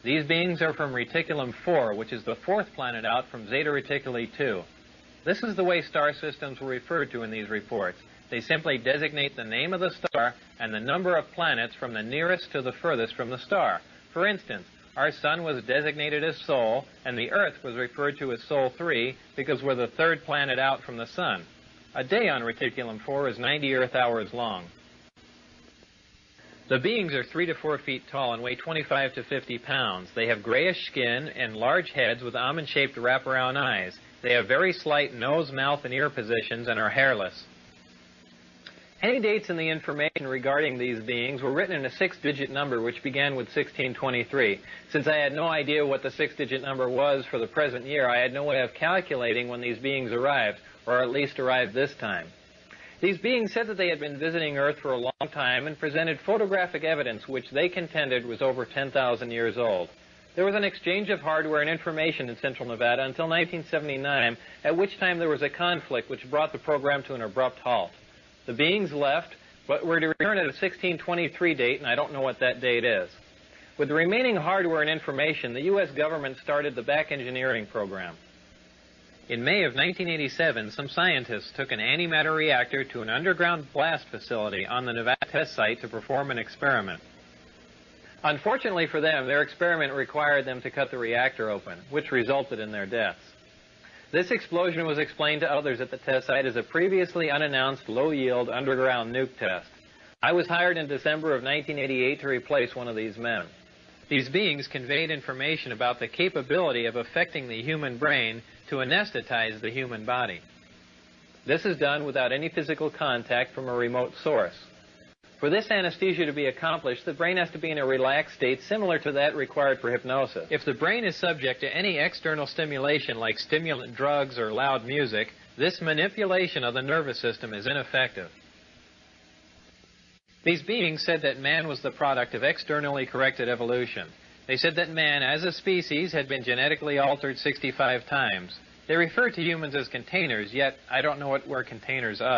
These beings are from Reticulum 4, which is the fourth planet out from Zeta Reticuli 2. This is the way star systems were referred to in these reports. They simply designate the name of the star and the number of planets from the nearest to the furthest from the star. For instance, our Sun was designated as Sol, and the Earth was referred to as Sol 3 because we're the third planet out from the Sun. A day on Reticulum 4 is 90 Earth hours long. The beings are 3 to 4 feet tall and weigh 25 to 50 pounds. They have grayish skin and large heads with almond-shaped wraparound eyes. They have very slight nose, mouth, and ear positions and are hairless. Any dates in the information regarding these beings were written in a 6-digit number which began with 1623. Since I had no idea what the 6-digit number was for the present year, I had no way of calculating when these beings arrived, or at least arrived this time. These beings said that they had been visiting Earth for a long time and presented photographic evidence which they contended was over 10,000 years old. There was an exchange of hardware and information in central Nevada until 1979, at which time there was a conflict which brought the program to an abrupt halt. The beings left, but were to return at a 1623 date, and I don't know what that date is. With the remaining hardware and information, the US government started the back engineering program. In May of 1987, some scientists took an antimatter reactor to an underground blast facility on the Nevada test site to perform an experiment. Unfortunately for them, their experiment required them to cut the reactor open, which resulted in their deaths. This explosion was explained to others at the test site as a previously unannounced low-yield underground nuke test. I was hired in December of 1988 to replace one of these men. These beings conveyed information about the capability of affecting the human brain to anesthetize the human body. This is done without any physical contact from a remote source. For this anesthesia to be accomplished, the brain has to be in a relaxed state similar to that required for hypnosis. If the brain is subject to any external stimulation like stimulant drugs or loud music, this manipulation of the nervous system is ineffective. These beings said that man was the product of externally corrected evolution. They said that man, as a species, had been genetically altered 65 times. They refer to humans as containers, yet I don't know what we're containers of.